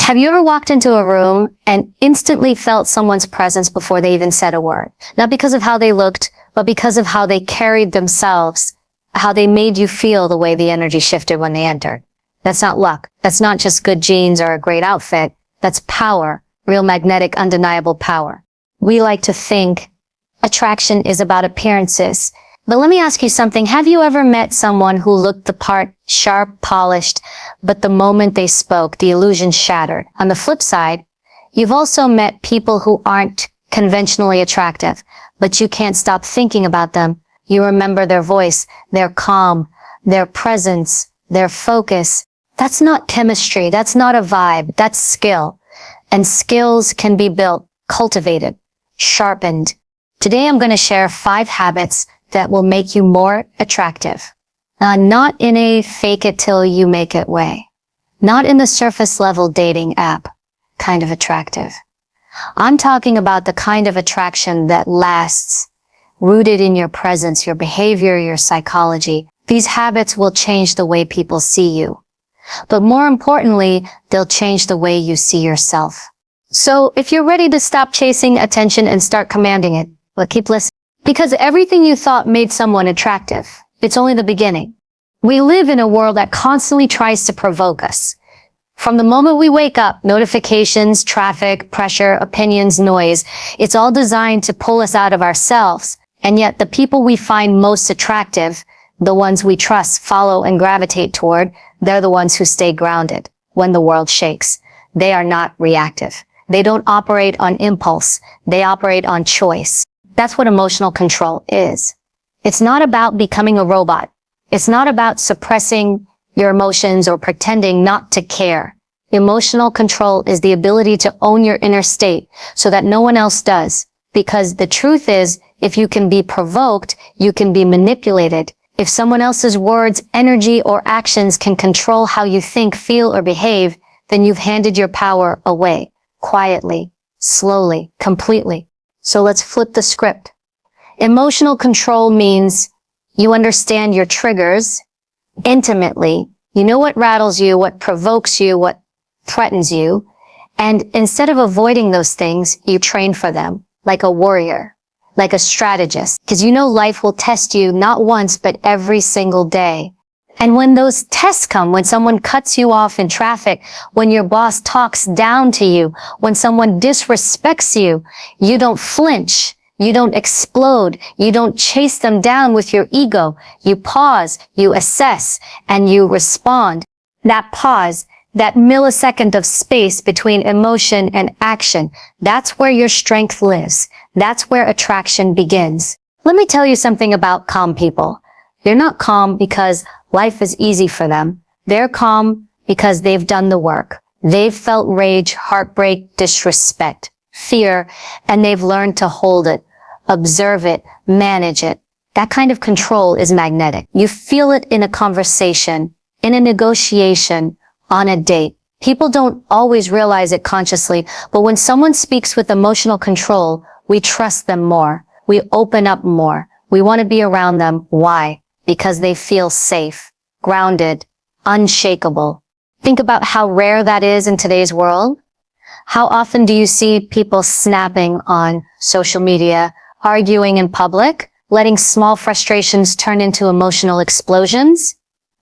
Have you ever walked into a room and instantly felt someone's presence before they even said a word? Not because of how they looked, but because of how they carried themselves, how they made you feel the way the energy shifted when they entered. That's not luck. That's not just good genes or a great outfit. That's power, real magnetic, undeniable power. We like to think attraction is about appearances. But let me ask you something. Have you ever met someone who looked the part, sharp, polished, but the moment they spoke, the illusion shattered? On the flip side, you've also met people who aren't conventionally attractive, but you can't stop thinking about them. You remember their voice, their calm, their presence, their focus. That's not chemistry. That's not a vibe. That's skill. And skills can be built, cultivated, sharpened. Today I'm going to share 5 habits that will make you more attractive. Not in a fake it till you make it way. Not in the surface level dating app kind of attractive. I'm talking about the kind of attraction that lasts, rooted in your presence, your behavior, your psychology. These habits will change the way people see you. But more importantly, they'll change the way you see yourself. So if you're ready to stop chasing attention and start commanding it, well, keep listening. Because everything you thought made someone attractive, it's only the beginning. We live in a world that constantly tries to provoke us. From the moment we wake up, notifications, traffic, pressure, opinions, noise, it's all designed to pull us out of ourselves. And yet the people we find most attractive, the ones we trust, follow, and gravitate toward, they're the ones who stay grounded when the world shakes. They are not reactive. They don't operate on impulse. They operate on choice. That's what emotional control is. It's not about becoming a robot. It's not about suppressing your emotions or pretending not to care. Emotional control is the ability to own your inner state so that no one else does. Because the truth is, if you can be provoked, you can be manipulated. If someone else's words, energy, or actions can control how you think, feel, or behave, then you've handed your power away. Quietly, slowly, completely. So let's flip the script. Emotional control means you understand your triggers intimately. You know what rattles you, what provokes you, what threatens you. And instead of avoiding those things, you train for them like a warrior, like a strategist. Because you know life will test you not once, but every single day. And when those tests come, when someone cuts you off in traffic, when your boss talks down to you, when someone disrespects you, you don't flinch, you don't explode, you don't chase them down with your ego. You pause, you assess, and you respond. That pause, that millisecond of space between emotion and action, that's where your strength lives. That's where attraction begins. Let me tell you something about calm people. They're not calm because life is easy for them. They're calm because they've done the work. They've felt rage, heartbreak, disrespect, fear, and they've learned to hold it, observe it, manage it. That kind of control is magnetic. You feel it in a conversation, in a negotiation, on a date. People don't always realize it consciously, but when someone speaks with emotional control, we trust them more. We open up more. We want to be around them. Why? Because they feel safe, grounded, unshakable. Think about how rare that is in today's world. How often do you see people snapping on social media, arguing in public, letting small frustrations turn into emotional explosions?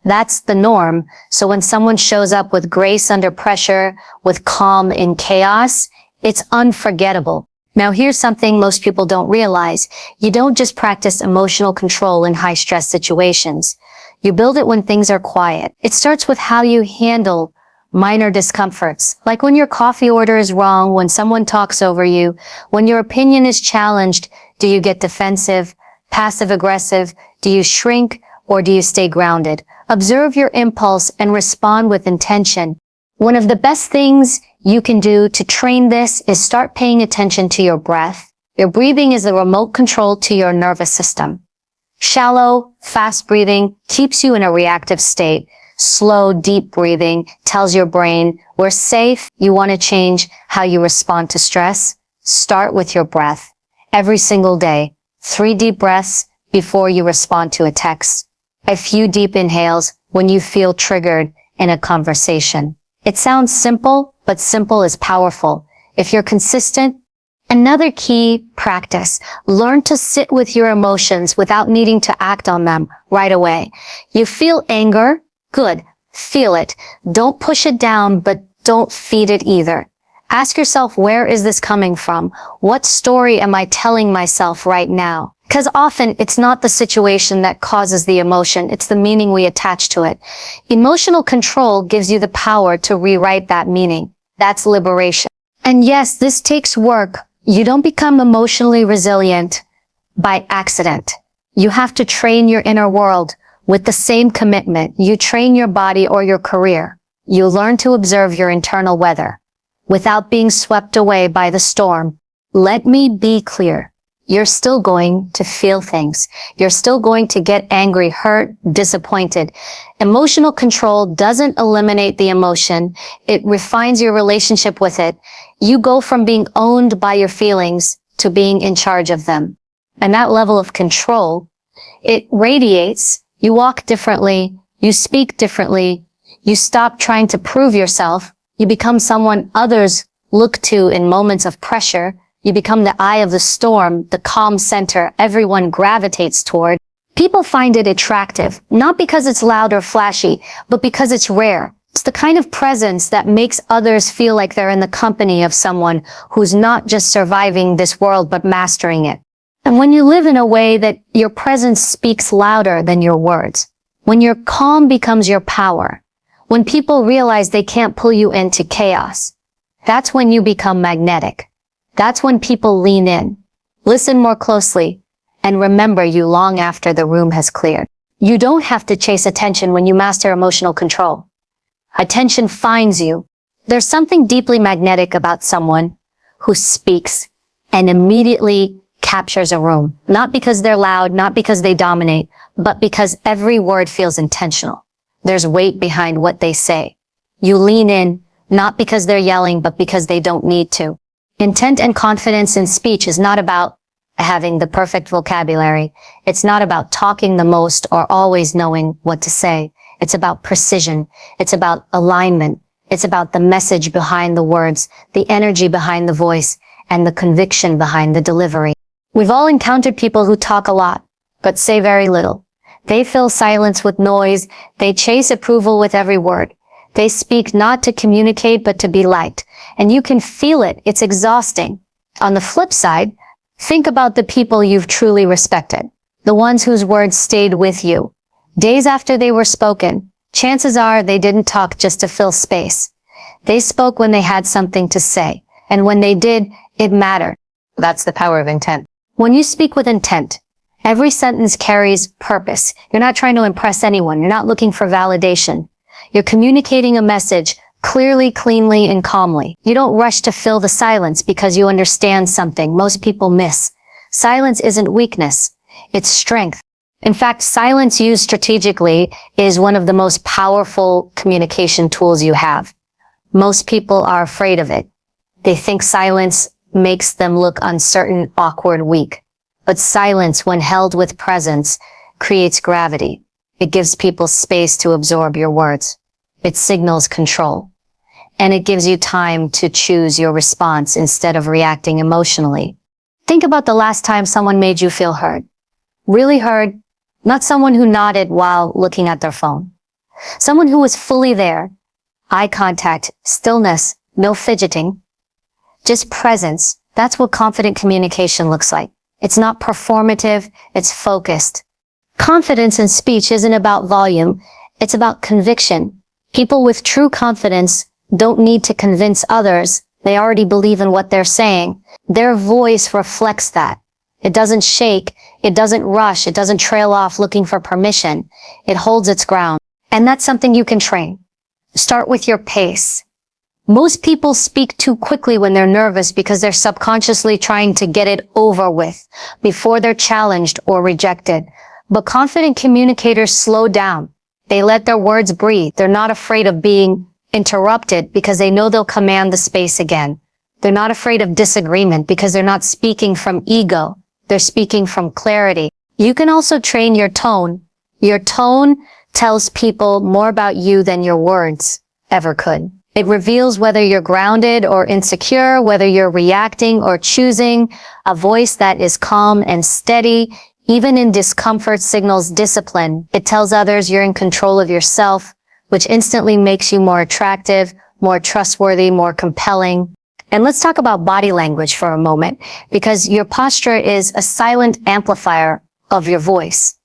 That's the norm. So when someone shows up with grace under pressure, with calm in chaos, it's unforgettable. Now here's something most people don't realize. You don't just practice emotional control in high-stress situations. You build it when things are quiet. It starts with how you handle minor discomforts, like when your coffee order is wrong, when someone talks over you, when your opinion is challenged. Do you get defensive, passive-aggressive? Do you shrink, or do you stay grounded? Observe your impulse and respond with intention. One of the best things you can do to train this is start paying attention to your breath. Your breathing is the remote control to your nervous system. Shallow, fast breathing keeps you in a reactive state. Slow, deep breathing tells your brain, we're safe. You want to change how you respond to stress? Start with your breath. Every single day, 3 deep breaths before you respond to a text. A few deep inhales when you feel triggered in a conversation. It sounds simple, but simple is powerful. If you're consistent, another key practice, learn to sit with your emotions without needing to act on them right away. You feel anger? Good. Feel it. Don't push it down, but don't feed it either. Ask yourself, where is this coming from? What story am I telling myself right now? Because often it's not the situation that causes the emotion, it's the meaning we attach to it. Emotional control gives you the power to rewrite that meaning. That's liberation. And yes, this takes work. You don't become emotionally resilient by accident. You have to train your inner world with the same commitment. You train your body or your career. You learn to observe your internal weather without being swept away by the storm. Let me be clear. You're still going to feel things. You're still going to get angry, hurt, disappointed. Emotional control doesn't eliminate the emotion. It refines your relationship with it. You go from being owned by your feelings to being in charge of them. And that level of control, it radiates. You walk differently. You speak differently. You stop trying to prove yourself. You become someone others look to in moments of pressure. You become the eye of the storm, the calm center everyone gravitates toward. People find it attractive, not because it's loud or flashy, but because it's rare. It's the kind of presence that makes others feel like they're in the company of someone who's not just surviving this world, but mastering it. And when you live in a way that your presence speaks louder than your words, when your calm becomes your power, when people realize they can't pull you into chaos, that's when you become magnetic. That's when people lean in, listen more closely, and remember you long after the room has cleared. You don't have to chase attention when you master emotional control. Attention finds you. There's something deeply magnetic about someone who speaks and immediately captures a room. Not because they're loud, not because they dominate, but because every word feels intentional. There's weight behind what they say. You lean in, not because they're yelling, but because they don't need to. Intent and confidence in speech is not about having the perfect vocabulary. It's not about talking the most or always knowing what to say. It's about precision. It's about alignment. It's about the message behind the words, the energy behind the voice, and the conviction behind the delivery. We've all encountered people who talk a lot, but say very little. They fill silence with noise. They chase approval with every word. They speak not to communicate, but to be liked. And you can feel it. It's exhausting. On the flip side, think about the people you've truly respected. The ones whose words stayed with you. Days after they were spoken, chances are they didn't talk just to fill space. They spoke when they had something to say. And when they did, it mattered. That's the power of intent. When you speak with intent, every sentence carries purpose. You're not trying to impress anyone. You're not looking for validation. You're communicating a message clearly, cleanly, and calmly. You don't rush to fill the silence because you understand something most people miss. Silence isn't weakness. It's strength. In fact, silence used strategically is one of the most powerful communication tools you have. Most people are afraid of it. They think silence makes them look uncertain, awkward, weak. But silence, when held with presence, creates gravity. It gives people space to absorb your words. It signals control. And it gives you time to choose your response instead of reacting emotionally. Think about the last time someone made you feel heard. Really heard, not someone who nodded while looking at their phone. Someone who was fully there. Eye contact, stillness, no fidgeting. Just presence. That's what confident communication looks like. It's not performative, it's focused. Confidence in speech isn't about volume, it's about conviction. People with true confidence don't need to convince others. They already believe in what they're saying. Their voice reflects that. It doesn't shake, it doesn't rush, it doesn't trail off looking for permission. It holds its ground. And that's something you can train. Start with your pace. Most people speak too quickly when they're nervous because they're subconsciously trying to get it over with before they're challenged or rejected. But confident communicators slow down. They let their words breathe. They're not afraid of being interrupted because they know they'll command the space again. They're not afraid of disagreement because they're not speaking from ego. They're speaking from clarity. You can also train your tone. Your tone tells people more about you than your words ever could. It reveals whether you're grounded or insecure, whether you're reacting or choosing. A voice that is calm and steady, even in discomfort, signals discipline. It tells others you're in control of yourself, which instantly makes you more attractive, more trustworthy, more compelling. And let's talk about body language for a moment, because your posture is a silent amplifier of your voice.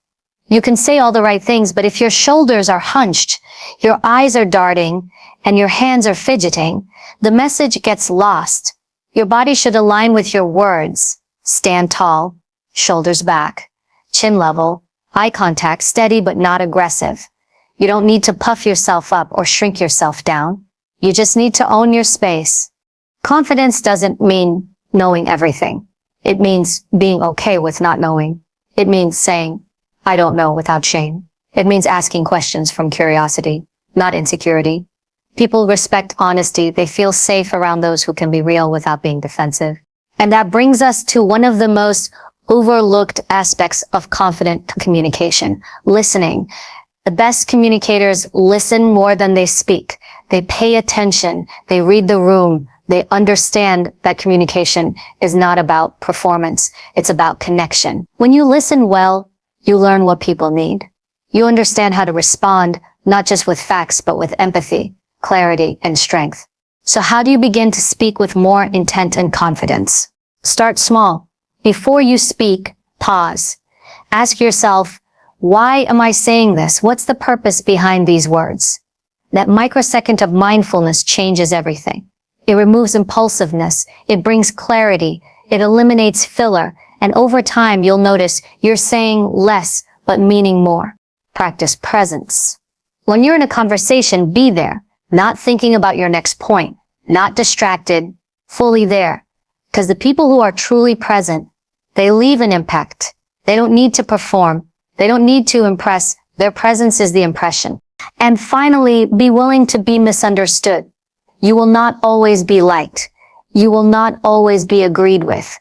You can say all the right things, but if your shoulders are hunched, your eyes are darting, and your hands are fidgeting, the message gets lost. Your body should align with your words. Stand tall, shoulders back, chin level, eye contact steady but not aggressive. You don't need to puff yourself up or shrink yourself down. You just need to own your space. Confidence doesn't mean knowing everything. It means being okay with not knowing. It means saying, I don't know, without shame. It means asking questions from curiosity, not insecurity. People respect honesty. They feel safe around those who can be real without being defensive. And that brings us to one of the most overlooked aspects of confident communication, listening. The best communicators listen more than they speak. They pay attention. They read the room. They understand that communication is not about performance. It's about connection. When you listen well, you learn what people need. You understand how to respond, not just with facts, but with empathy, clarity, and strength. So how do you begin to speak with more intent and confidence? Start small. Before you speak, pause. Ask yourself, why am I saying this? What's the purpose behind these words? That microsecond of mindfulness changes everything. It removes impulsiveness. It brings clarity. It eliminates filler. And over time, you'll notice you're saying less, but meaning more. Practice presence. When you're in a conversation, be there, not thinking about your next point, not distracted, fully there. Because the people who are truly present, they leave an impact. They don't need to perform. They don't need to impress. Their presence is the impression. And finally, be willing to be misunderstood. You will not always be liked. You will not always be agreed with.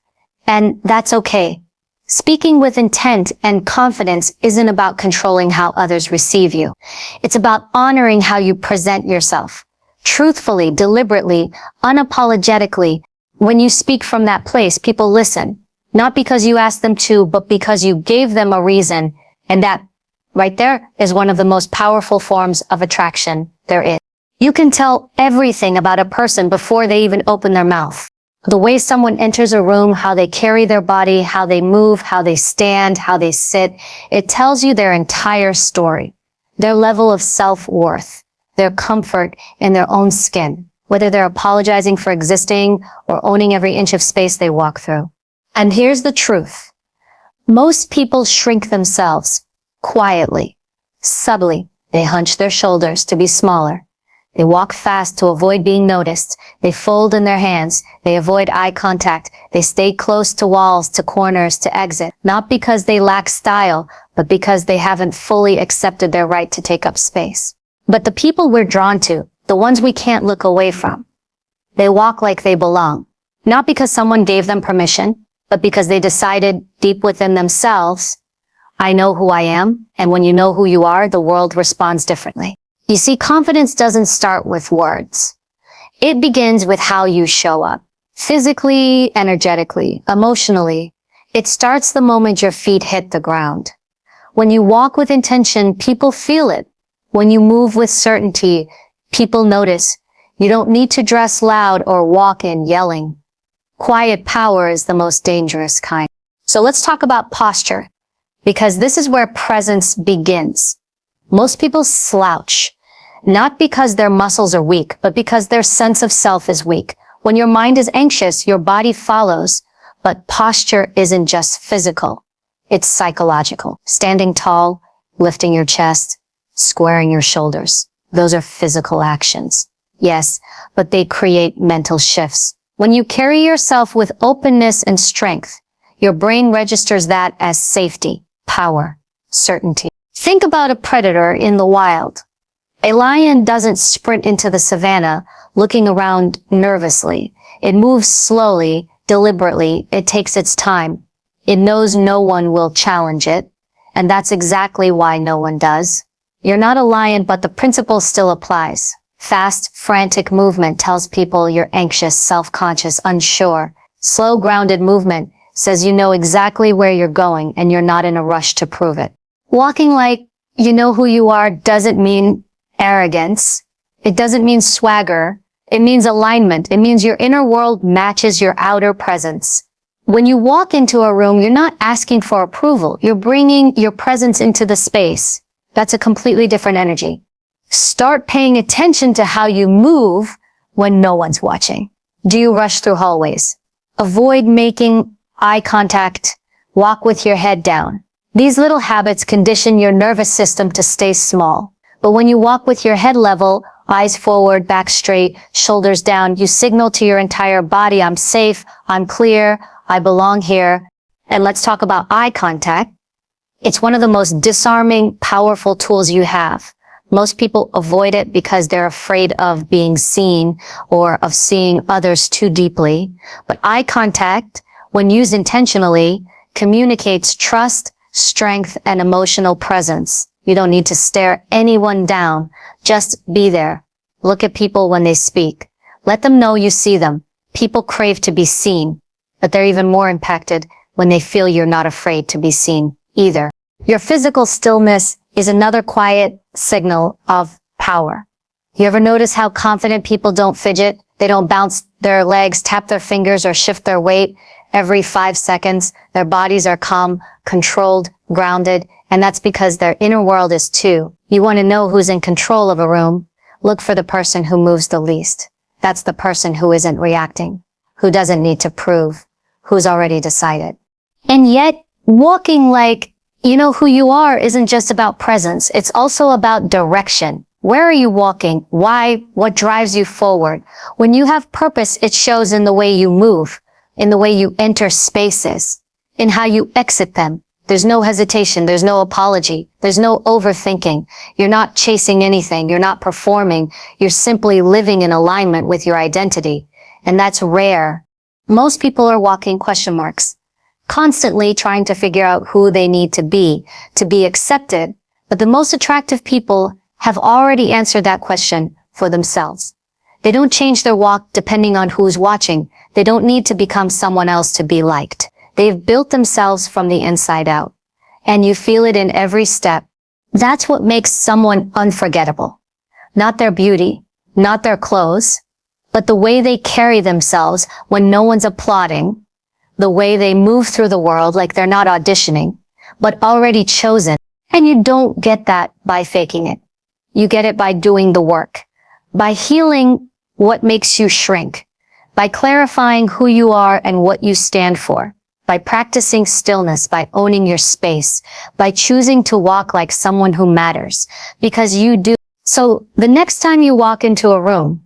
And that's okay. Speaking with intent and confidence isn't about controlling how others receive you. It's about honoring how you present yourself. Truthfully, deliberately, unapologetically. When you speak from that place, people listen. Not because you asked them to, but because you gave them a reason. And that right there is one of the most powerful forms of attraction there is. You can tell everything about a person before they even open their mouth. The way someone enters a room, how they carry their body, how they move, how they stand, how they sit, it tells you their entire story, their level of self-worth, their comfort in their own skin, whether they're apologizing for existing or owning every inch of space they walk through. And here's the truth. Most people shrink themselves quietly, subtly. They hunch their shoulders to be smaller. They walk fast to avoid being noticed. They fold in their hands. They avoid eye contact. They stay close to walls, to corners, to exit. Not because they lack style, but because they haven't fully accepted their right to take up space. But the people we're drawn to, the ones we can't look away from, they walk like they belong. Not because someone gave them permission, but because they decided deep within themselves, I know who I am, and when you know who you are, the world responds differently. You see, confidence doesn't start with words. It begins with how you show up. Physically, energetically, emotionally. It starts the moment your feet hit the ground. When you walk with intention, people feel it. When you move with certainty, people notice. You don't need to dress loud or walk in yelling. Quiet power is the most dangerous kind. So let's talk about posture, because this is where presence begins. Most people slouch. Not because their muscles are weak, but because their sense of self is weak. When your mind is anxious, your body follows. But posture isn't just physical. It's psychological. Standing tall, lifting your chest, squaring your shoulders. Those are physical actions. Yes, but they create mental shifts. When you carry yourself with openness and strength, your brain registers that as safety, power, certainty. Think about a predator in the wild. A lion doesn't sprint into the savannah looking around nervously. It moves slowly, deliberately. It takes its time. It knows no one will challenge it. And that's exactly why no one does. You're not a lion, but the principle still applies. Fast, frantic movement tells people you're anxious, self-conscious, unsure. Slow, grounded movement says you know exactly where you're going and you're not in a rush to prove it. Walking like you know who you are doesn't mean arrogance. It doesn't mean swagger. It means alignment. It means your inner world matches your outer presence. When you walk into a room, you're not asking for approval. You're bringing your presence into the space. That's a completely different energy. Start paying attention to how you move when no one's watching. Do you rush through hallways? Avoid making eye contact. Walk with your head down. These little habits condition your nervous system to stay small. But when you walk with your head level, eyes forward, back straight, shoulders down, you signal to your entire body, I'm safe, I'm clear, I belong here. And let's talk about eye contact. It's one of the most disarming, powerful tools you have. Most people avoid it because they're afraid of being seen or of seeing others too deeply. But eye contact, when used intentionally, communicates trust, strength, and emotional presence. You don't need to stare anyone down. Just be there. Look at people when they speak. Let them know you see them. People crave to be seen, but they're even more impacted when they feel you're not afraid to be seen either. Your physical stillness is another quiet signal of power. You ever notice how confident people don't fidget? They don't bounce their legs, tap their fingers, or shift their weight every 5 seconds. Their bodies are calm, controlled, grounded, and that's because their inner world is too. You want to know who's in control of a room? Look for the person who moves the least. That's the person who isn't reacting, who doesn't need to prove, who's already decided. And yet, walking like you know who you are isn't just about presence. It's also about direction. Where are you walking? Why? What drives you forward? When you have purpose, it shows in the way you move, in the way you enter spaces, in how you exit them. There's no hesitation. There's no apology. There's no overthinking. You're not chasing anything. You're not performing. You're simply living in alignment with your identity. And that's rare. Most people are walking question marks, constantly trying to figure out who they need to be accepted. But the most attractive people have already answered that question for themselves. They don't change their walk depending on who's watching. They don't need to become someone else to be liked. They've built themselves from the inside out. And you feel it in every step. That's what makes someone unforgettable. Not their beauty, not their clothes, but the way they carry themselves when no one's applauding, the way they move through the world like they're not auditioning, but already chosen. And you don't get that by faking it. You get it by doing the work, by healing what makes you shrink, by clarifying who you are and what you stand for, by practicing stillness, by owning your space, by choosing to walk like someone who matters, because you do. So the next time you walk into a room,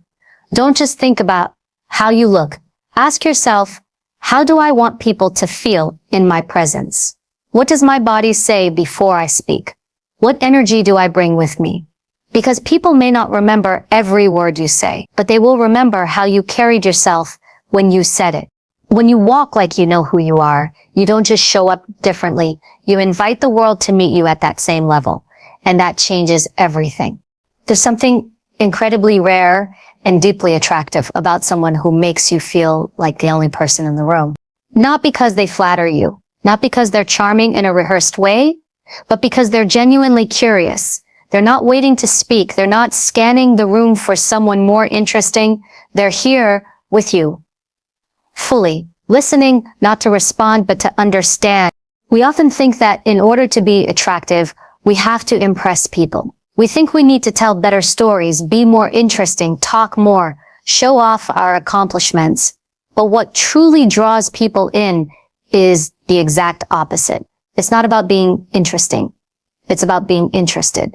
don't just think about how you look. Ask yourself, how do I want people to feel in my presence? What does my body say before I speak? What energy do I bring with me? Because people may not remember every word you say, but they will remember how you carried yourself when you said it. When you walk like you know who you are, you don't just show up differently. You invite the world to meet you at that same level. And that changes everything. There's something incredibly rare and deeply attractive about someone who makes you feel like the only person in the room. Not because they flatter you, not because they're charming in a rehearsed way, but because they're genuinely curious. They're not waiting to speak. They're not scanning the room for someone more interesting. They're here with you, fully, listening, not to respond, but to understand. We often think that in order to be attractive, we have to impress people. We think we need to tell better stories, be more interesting, talk more, show off our accomplishments. But what truly draws people in is the exact opposite. It's not about being interesting. It's about being interested.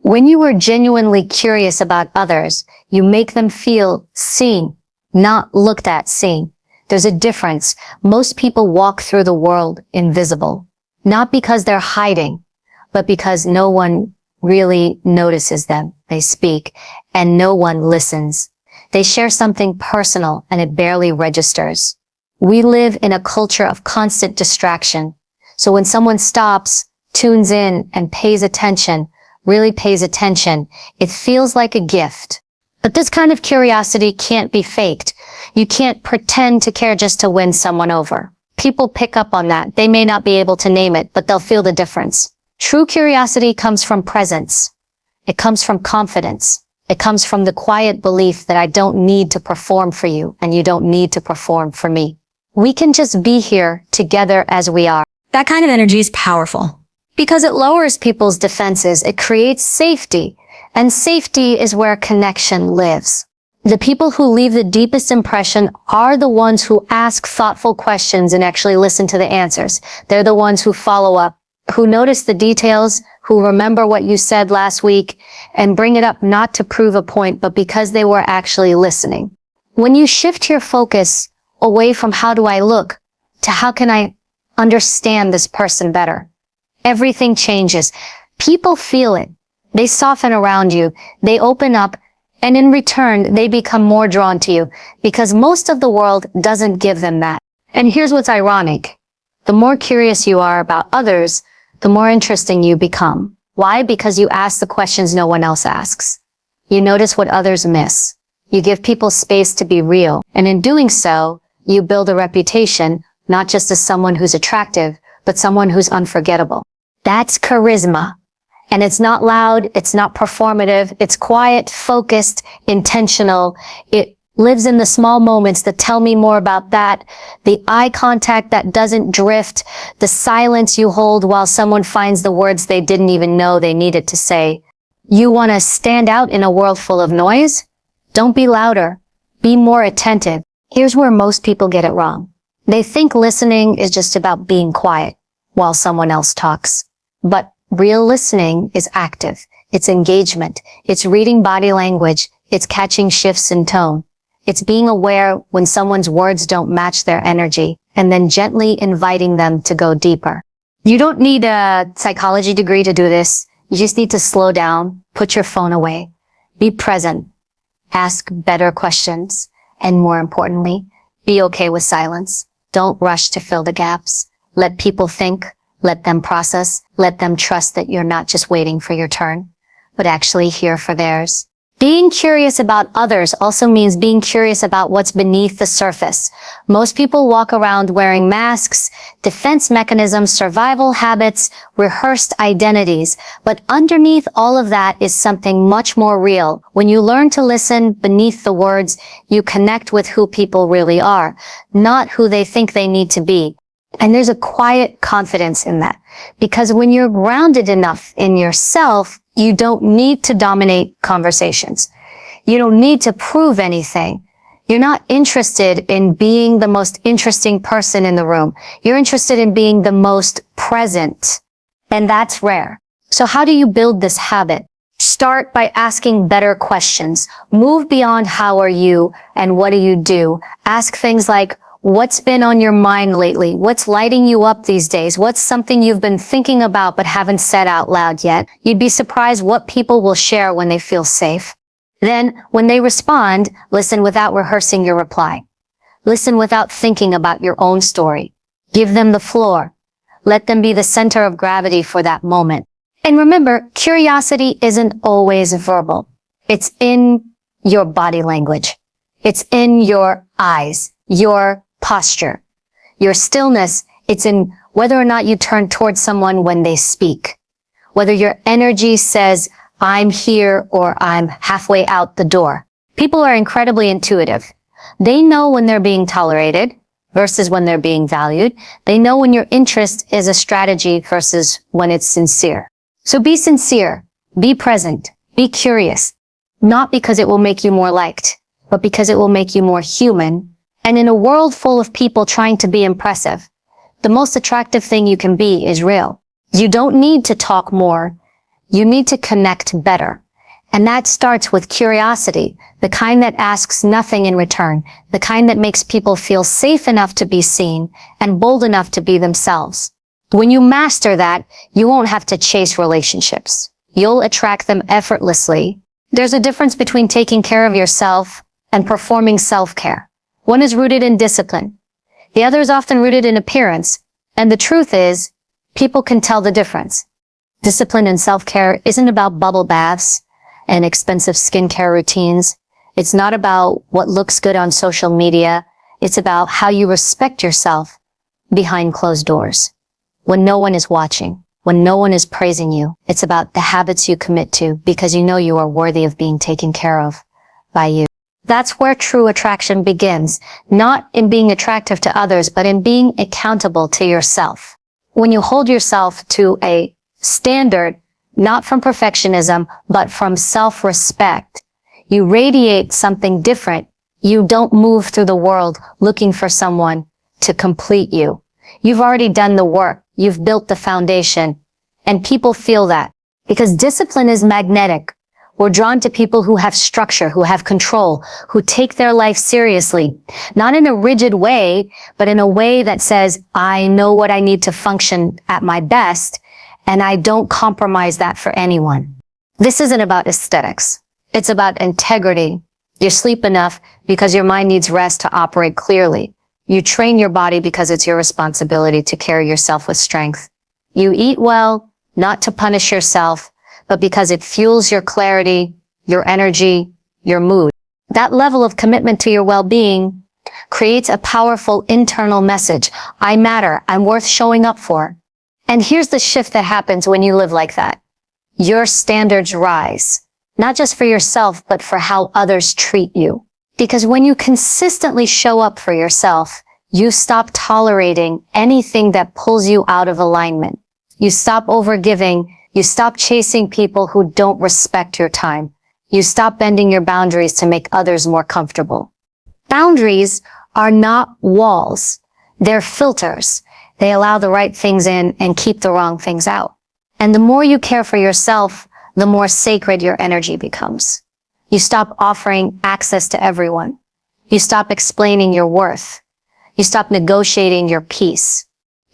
When you are genuinely curious about others, you make them feel seen, not looked at seen. There's a difference. Most people walk through the world invisible, not because they're hiding, but because no one really notices them. They speak and no one listens. They share something personal and it barely registers. We live in a culture of constant distraction. So when someone stops, tunes in and pays attention, really pays attention, it feels like a gift. But this kind of curiosity can't be faked. You can't pretend to care just to win someone over. People pick up on that. They may not be able to name it, but they'll feel the difference. True curiosity comes from presence. It comes from confidence. It comes from the quiet belief that I don't need to perform for you and you don't need to perform for me. We can just be here together as we are. That kind of energy is powerful. Because it lowers people's defenses. It creates safety. And safety is where connection lives. The people who leave the deepest impression are the ones who ask thoughtful questions and actually listen to the answers. They're the ones who follow up, who notice the details, who remember what you said last week and bring it up not to prove a point, but because they were actually listening. When you shift your focus away from how do I look to how can I understand this person better, everything changes. People feel it. They soften around you. They open up. And in return, they become more drawn to you because most of the world doesn't give them that. And here's what's ironic. The more curious you are about others, the more interesting you become. Why? Because you ask the questions no one else asks. You notice what others miss. You give people space to be real. And in doing so, you build a reputation, not just as someone who's attractive, but someone who's unforgettable. That's charisma. And it's not loud, it's not performative, it's quiet, focused, intentional. It lives in the small moments that tell me more about that, the eye contact that doesn't drift, the silence you hold while someone finds the words they didn't even know they needed to say. You want to stand out in a world full of noise? Don't be louder. Be more attentive. Here's where most people get it wrong. They think listening is just about being quiet while someone else talks. But real listening is active. It's engagement. It's reading body language. It's catching shifts in tone. It's being aware when someone's words don't match their energy and then gently inviting them to go deeper. You don't need a psychology degree to do this. You just need to slow down, put your phone away, be present, ask better questions, and more importantly, be okay with silence. Don't rush to fill the gaps. Let people think. Let them process. Let them trust that you're not just waiting for your turn, but actually here for theirs. Being curious about others also means being curious about what's beneath the surface. Most people walk around wearing masks, defense mechanisms, survival habits, rehearsed identities. But underneath all of that is something much more real. When you learn to listen beneath the words, you connect with who people really are, not who they think they need to be. And there's a quiet confidence in that. Because when you're grounded enough in yourself, you don't need to dominate conversations. You don't need to prove anything. You're not interested in being the most interesting person in the room. You're interested in being the most present. And that's rare. So how do you build this habit? Start by asking better questions. Move beyond how are you and what do you do? Ask things like, what's been on your mind lately? What's lighting you up these days? What's something you've been thinking about but haven't said out loud yet? You'd be surprised what people will share when they feel safe. Then, when they respond, listen without rehearsing your reply. Listen without thinking about your own story. Give them the floor. Let them be the center of gravity for that moment. And remember, curiosity isn't always verbal. It's in your body language. It's in your eyes, your posture, your stillness. It's in whether or not you turn towards someone when they speak, whether your energy says, I'm here or I'm halfway out the door. People are incredibly intuitive. They know when they're being tolerated versus when they're being valued. They know when your interest is a strategy versus when it's sincere. So be sincere, be present, be curious, not because it will make you more liked, but because it will make you more human. And in a world full of people trying to be impressive, the most attractive thing you can be is real. You don't need to talk more. You need to connect better. And that starts with curiosity, the kind that asks nothing in return, the kind that makes people feel safe enough to be seen and bold enough to be themselves. When you master that, you won't have to chase relationships. You'll attract them effortlessly. There's a difference between taking care of yourself and performing self-care. One is rooted in discipline. The other is often rooted in appearance. And the truth is, people can tell the difference. Discipline and self-care isn't about bubble baths and expensive skincare routines. It's not about what looks good on social media. It's about how you respect yourself behind closed doors. When no one is watching, when no one is praising you, it's about the habits you commit to because you know you are worthy of being taken care of by you. That's where true attraction begins, not in being attractive to others, but in being accountable to yourself. When you hold yourself to a standard, not from perfectionism, but from self-respect, you radiate something different. You don't move through the world looking for someone to complete you. You've already done the work. You've built the foundation, and people feel that because discipline is magnetic. We're drawn to people who have structure, who have control, who take their life seriously, not in a rigid way, but in a way that says, I know what I need to function at my best, and I don't compromise that for anyone. This isn't about aesthetics. It's about integrity. You sleep enough because your mind needs rest to operate clearly. You train your body because it's your responsibility to carry yourself with strength. You eat well, not to punish yourself, but because it fuels your clarity, your energy, your mood. That level of commitment to your well-being creates a powerful internal message. I matter. I'm worth showing up for. And here's the shift that happens when you live like that. Your standards rise, not just for yourself, but for how others treat you. Because when you consistently show up for yourself, you stop tolerating anything that pulls you out of alignment. You stop overgiving. You stop chasing people who don't respect your time. You stop bending your boundaries to make others more comfortable. Boundaries are not walls. They're filters. They allow the right things in and keep the wrong things out. And the more you care for yourself, the more sacred your energy becomes. You stop offering access to everyone. You stop explaining your worth. You stop negotiating your peace.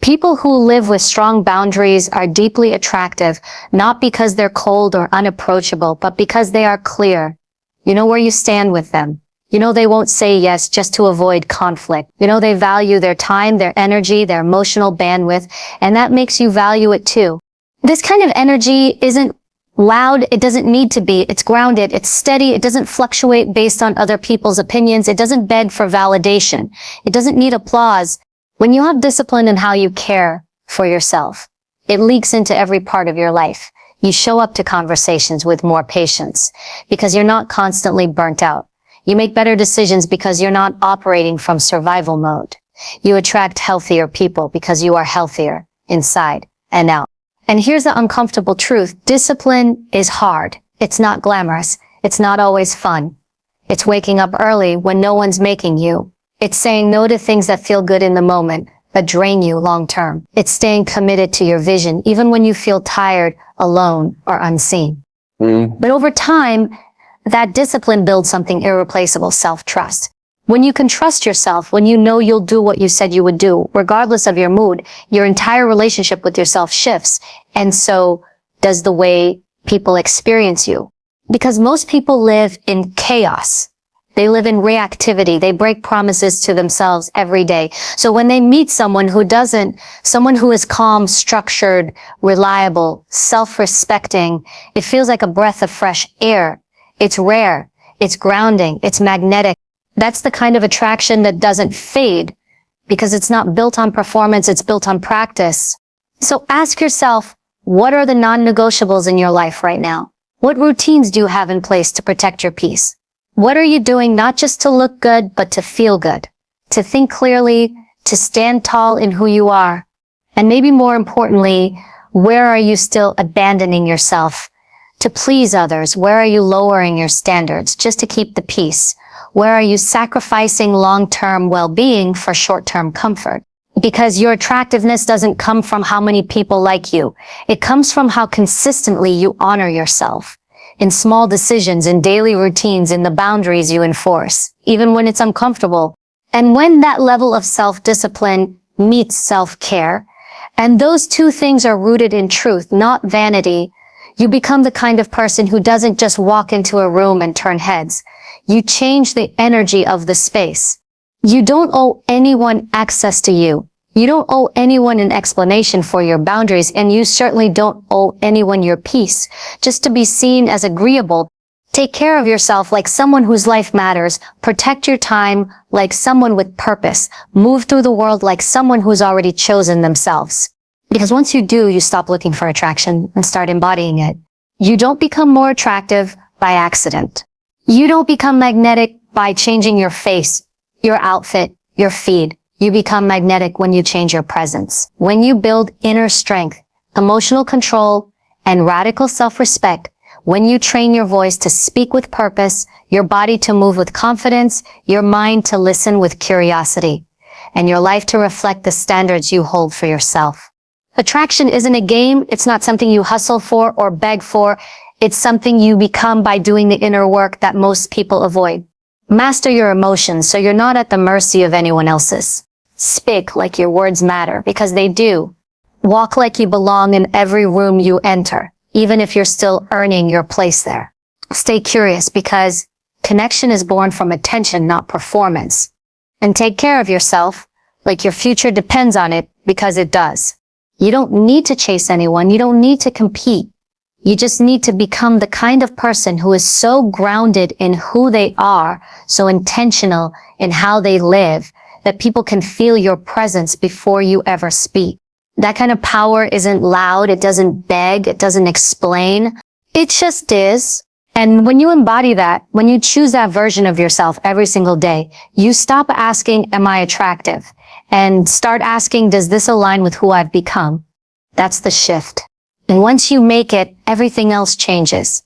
People who live with strong boundaries are deeply attractive, not because they're cold or unapproachable, but because they are clear. You know where you stand with them. You know they won't say yes just to avoid conflict. You know they value their time, their energy, their emotional bandwidth, and that makes you value it too. This kind of energy isn't loud. It doesn't need to be. It's grounded. It's steady. It doesn't fluctuate based on other people's opinions. It doesn't beg for validation. It doesn't need applause. When you have discipline in how you care for yourself, it leaks into every part of your life. You show up to conversations with more patience because you're not constantly burnt out. You make better decisions because you're not operating from survival mode. You attract healthier people because you are healthier inside and out. And here's the uncomfortable truth. Discipline is hard. It's not glamorous. It's not always fun. It's waking up early when no one's making you. It's saying no to things that feel good in the moment, but drain you long term. It's staying committed to your vision, even when you feel tired, alone, or unseen. But over time, that discipline builds something irreplaceable, self-trust. When you can trust yourself, when you know you'll do what you said you would do, regardless of your mood, your entire relationship with yourself shifts. And so does the way people experience you. Because most people live in chaos. They live in reactivity. They break promises to themselves every day. So when they meet someone who is calm, structured, reliable, self-respecting, it feels like a breath of fresh air. It's rare. It's grounding. It's magnetic. That's the kind of attraction that doesn't fade because it's not built on performance. It's built on practice. So ask yourself, what are the non-negotiables in your life right now? What routines do you have in place to protect your peace? What are you doing not just to look good, but to feel good, to think clearly, to stand tall in who you are? And maybe more importantly, where are you still abandoning yourself to please others? Where are you lowering your standards just to keep the peace? Where are you sacrificing long-term well-being for short-term comfort? Because your attractiveness doesn't come from how many people like you. It comes from how consistently you honor yourself. In small decisions, in daily routines, in the boundaries you enforce, even when it's uncomfortable. And when that level of self-discipline meets self-care, and those two things are rooted in truth, not vanity, you become the kind of person who doesn't just walk into a room and turn heads. You change the energy of the space. You don't owe anyone access to you. You don't owe anyone an explanation for your boundaries, and you certainly don't owe anyone your peace just to be seen as agreeable Take care of yourself like someone whose life matters. Protect your time like someone with purpose. Move through the world like someone who's already chosen themselves. Because once you do, you stop looking for attraction and start embodying it. You don't become more attractive by accident. You don't become magnetic by changing your face, your outfit, your feed. You become magnetic when you change your presence. When you build inner strength, emotional control, and radical self-respect, when you train your voice to speak with purpose, your body to move with confidence, your mind to listen with curiosity, and your life to reflect the standards you hold for yourself. Attraction isn't a game. It's not something you hustle for or beg for. It's something you become by doing the inner work that most people avoid. Master your emotions so you're not at the mercy of anyone else's. Speak like your words matter, because they do. Walk like you belong in every room you enter, even if you're still earning your place there. Stay curious, because connection is born from attention, not performance. And take care of yourself like your future depends on it, because it does. You don't need to chase anyone. You don't need to compete. You just need to become the kind of person who is so grounded in who they are, so intentional in how they live, that people can feel your presence before you ever speak. That kind of power isn't loud. It doesn't beg. It doesn't explain. It just is. And when you embody that, when you choose that version of yourself every single day, you stop asking, am I attractive? And start asking, does this align with who I've become? That's the shift. And once you make it, everything else changes.